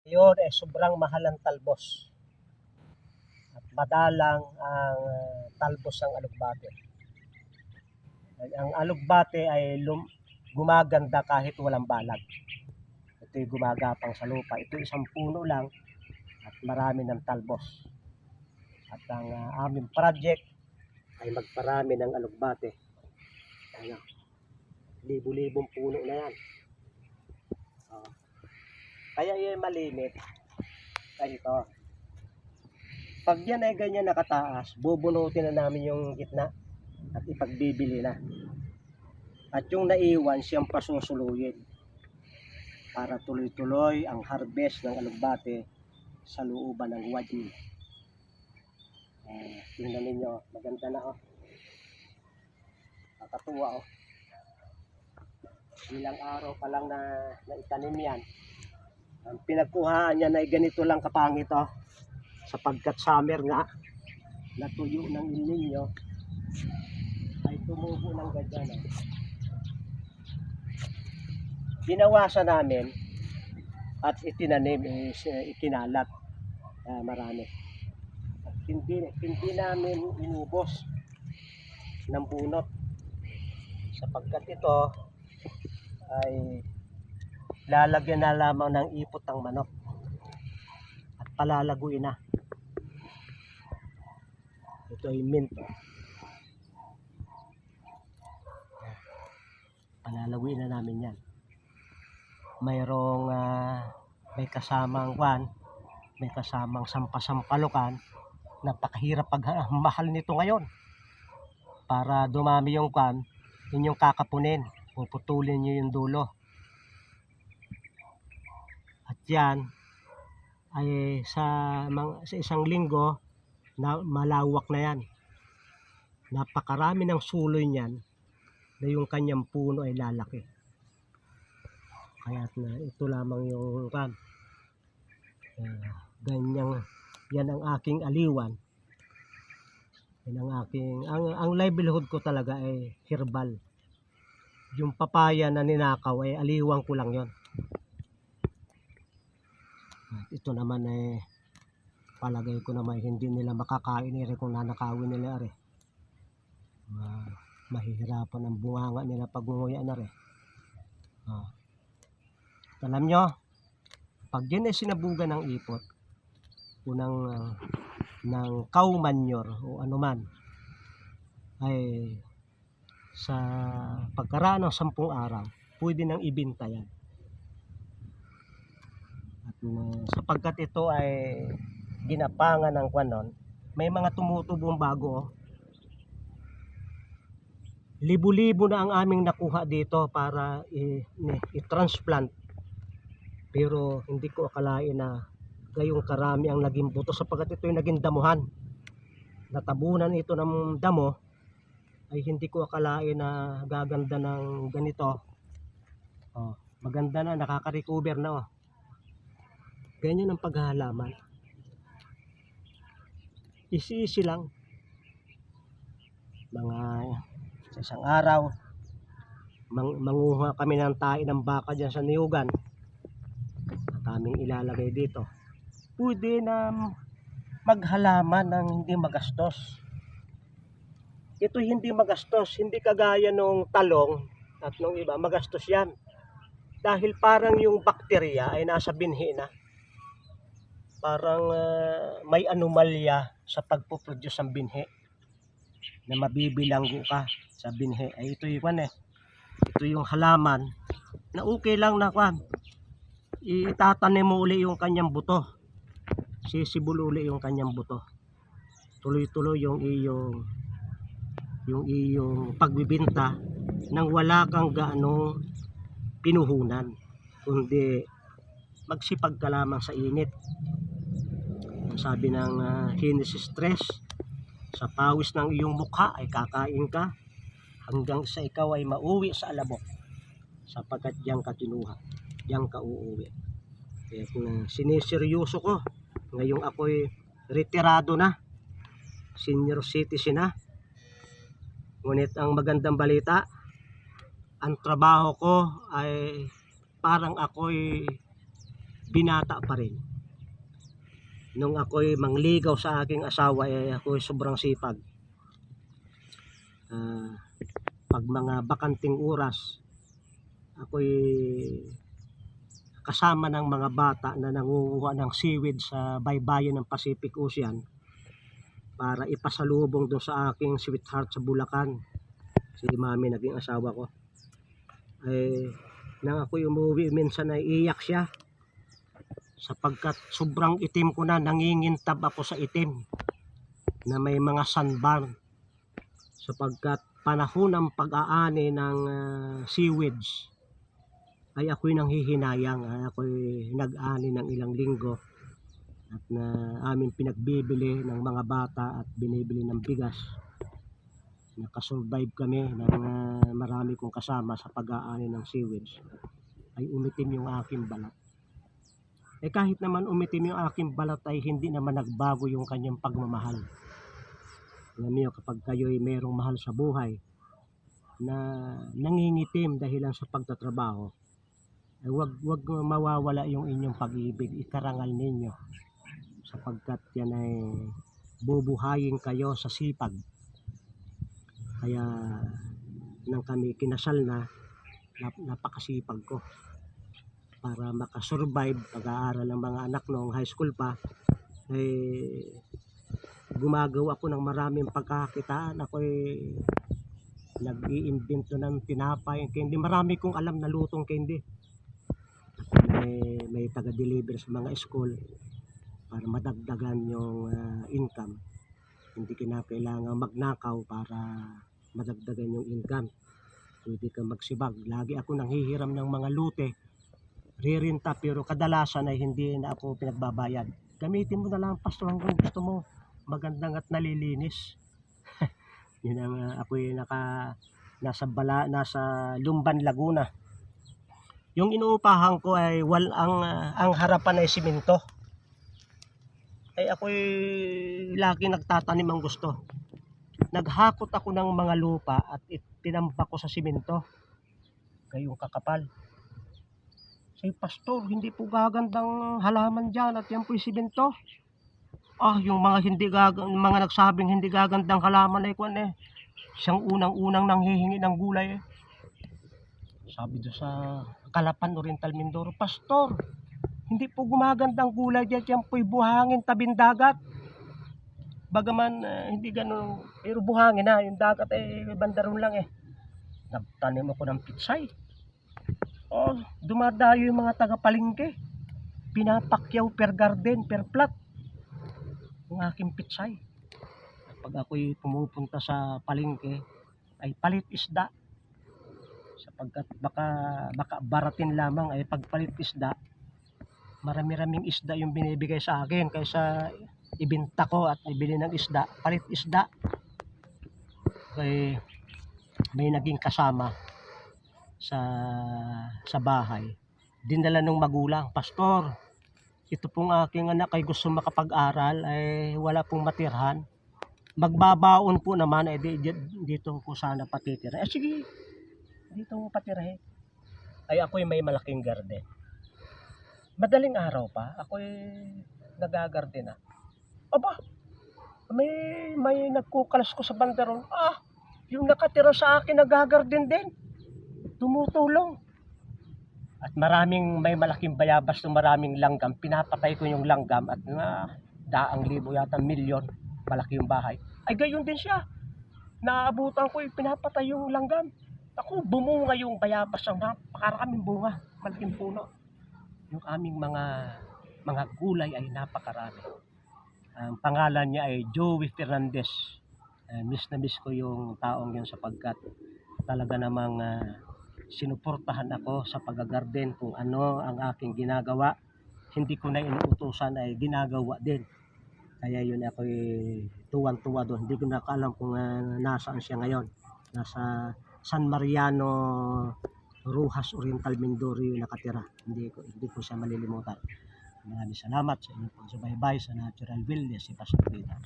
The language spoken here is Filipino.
Yun ay sobrang mahal ang talbos at madalang ang talbos ng alugbate. Ang alugbate ay gumaganda kahit walang balag. Ito'y gumagapang sa lupa. Ito isang puno lang at marami ng talbos. At ang aming project ay magparami ng alugbate. Ano, libu-libong puno na yan. Kaya yung malimit ay ito. Pag yan ay ganyan nakataas, bubunutin na namin yung gitna at ipagbibili na. At yung naiwan, siyang pasusuluyin para tuloy-tuloy ang harvest ng alugbate sa looban ng wadi. Tingnan ninyo, maganda na oh. Nakatuwa oh. Ilang araw pa lang na itanim yan. Ang pinagkuhaan niya ay ganito lang kapangit oh. Sapagkat summer nga, natuyo ng ninyo ay tumubo ng ganyan oh. Binawasan namin at itinanim, ikinalat. Marami. At hindi namin inubos ng bunot sapagkat ito ay lalagyan na lamang ng ipot ng manok at palalaguin na. Ito ay mint. Palalaguin na namin yan. Mayroong may kasamang may kasamang sampasampalukan. Napakahirap pagmahal nito ngayon. Para dumami yung inyong kakapunin, puputulin nyo yung dulo. At yan ay sa isang linggo na malawak na yan. Napakarami ng suloy niyan na yung kanyang puno ay lalaki. Kaya na ito lamang yung ganyan, yan ang aking aliwan. Yan ang aking ang livelihood ko talaga ay herbal. Yung papaya na ninakaw ay aliwan ko lang yon. Ito naman ay palagay ko naman hindi nila makakain kung nanakawin nila mahihirapan ang bunganga nila pag nguya na alam nyo, pag yan ay sinabugan ng ipot o ng cow manure o anuman, ay sa pagkaraan ng 10 araw pwede nang ibenta yan. At sapagkat ito ay ginapangan ng kwanon, may mga tumutubong bago libu-libo na ang aming nakuha dito para i-transplant. Pero hindi ko akalain na gayong karami ang naging buto sapagkat ito yung naging damuhan. Natabunan ito ng damo ay hindi ko akalain na gaganda ng ganito. Maganda na, nakaka-recover na Ganyan ang paghahalaman. Isi-isi lang. Mga sa isang araw manguha kami ng tae ng baka dyan sa niyugan. Aming ilalagay dito. Pwede na maghalaman ng hindi magastos. Ito hindi magastos, hindi kagaya nung talong at nung iba, magastos yan. Dahil parang yung bakterya ay nasa binhi na. Parang may anomalya sa pagpuproduce ng binhi na mabibilanggo ka sa binhi. Ay ito yung ito yung halaman na okay lang na itatanim mo uli yung kanyang buto. Sisibol uli yung kanyang buto. Tuloy-tuloy yung iyong pagbibinta nang wala kang gaanong pinuhunan, kundi magsipag ka lamang sa init. Sabi ng Genesis stress, sa pawis ng iyong mukha ay kakain ka hanggang sa ikaw ay mauwi sa alabok, sapagkat diyan ka kinuha, diyan ka uuwi. Kaya siniseryoso ko, ngayong ako'y retirado na, senior citizen na. Ngunit ang magandang balita, ang trabaho ko ay parang ako'y binata pa rin. Nung ako'y mangligaw sa aking asawa, ako'y sobrang sipag. Pag mga bakanting oras, ako'y kasama ng mga bata na nangunguha ng seaweed sa baybayin ng Pacific Ocean para ipasalubong doon sa aking sweetheart sa Bulacan, si Mami, naging asawa ko. Nang ako'y umuwi, minsan ay iyak siya sapagkat sobrang itim ko na, nangingintab ako sa itim na may mga sunburn sapagkat panahon ng pag-aani ng seaweeds ay ako'y nanghihinayang. Ako'y nag-ani ng ilang linggo at na amin pinagbibili ng mga bata at binibili ng bigas. Nakasurvive kami ng marami kong kasama sa pag-aani ng seaweeds. Ay umitim yung aking balat. Kahit naman umitim yung aking balat ay hindi naman nagbago yung kanyang pagmamahal. Alam niyo, kapag kayo'y merong mahal sa buhay na nangingitim dahilan sa pagtatrabaho, wag mawawala yung inyong pag-ibig, ikarangal ninyo sapagkat yan ay bubuhayin kayo sa sipag. Kaya nang kami kinasal na, napakasipag ko para makasurvive pag-aaral ng mga anak noong high school pa. Gumagawa ako ng maraming pagkakitaan. Ako'y nag-iimbento ng tinapay, candy. Marami kong alam na lutong candy. May taga-deliver sa mga school para madagdagan yung income. Hindi kinakailangan magnakaw para madagdagan yung income. Pwede kang magsibag. Lagi ako nanghihiram ng mga lute, ririnta, pero kadalasan ay hindi na ako pinagbabayad. Gamitin mo na lang, pastor, hanggang gusto mo, magandang at nalilinis. Yun ang ako'y nasa Lumban, Laguna. Yung inuupahan ko ay ang harapan ay simento. Ako'y lagi nagtatanim ang gusto. Naghakot ako ng mga lupa at tinampak ko sa simento. Gayong kakapal. Say, pastor, hindi po gagandang halaman dyan at yan po'y simento. Yung mga nagsabing hindi gagandang halaman ay kwan siyang unang-unang nanghihingi ng gulay Sabi doon sa Calapan, Oriental Mindoro, pastor, hindi po gumagandang gulay dyan, yan po'y buhangin tabing dagat. Bagaman hindi ganun, pero buhangin na, yung dagat bandaron lang Nagtanim ako ng pitsay. Dumadayo yung mga taga-palengke. Pinapakyaw per garden, per plot yung aking pitsay. At pag ako'y pumupunta sa palengke, ay palit isda. Sapagkat baka baratin lamang ay pagpalit isda, marami-raming isda yung binibigay sa akin kaysa ibenta ko at ibili ng isda, palit isda. May naging kasama sa bahay, dinala nung magulang, pastor, ito pong aking anak ay gusto makapag-aral, ay wala pong matirhan, magbabaon po naman, dito po sana patitira. Sige, dito mo patirahin. Ako'y may malaking garden. Madaling araw pa, ako'y nagagarden na. Aba, may nagkukalas ko sa bandaron. Yung nakatira sa akin nagagarden din. Tumutulong. At may malaking bayabas ng maraming langgam. Pinapatay ko yung langgam at daang libo yata, milyon. Malaki yung bahay. Gayon din siya. Naabutan ko pinapatay yung langgam. Ako, bumunga yung bayabas ng napakaraming bunga. Malaking puno. Yung aming mga gulay ay napakarami. Ang pangalan niya ay Joey Fernandez. Miss na miss ko yung taong yun sapagkat talaga namang sinuportahan ako sa pag-garden. Kung ano ang aking ginagawa, hindi ko na inuutusan, ay ginagawa din. Kaya yun, ako'y tuwang-tuwa doon. Hindi ko nakaalam kung nasaan siya ngayon. Nasa San Mariano, Rojas, Oriental Mindoro yung nakatira. Hindi ko siya malilimutan. Maraming salamat sa inyong pagsubaybay sa Natural Wellness si Pastor Rita.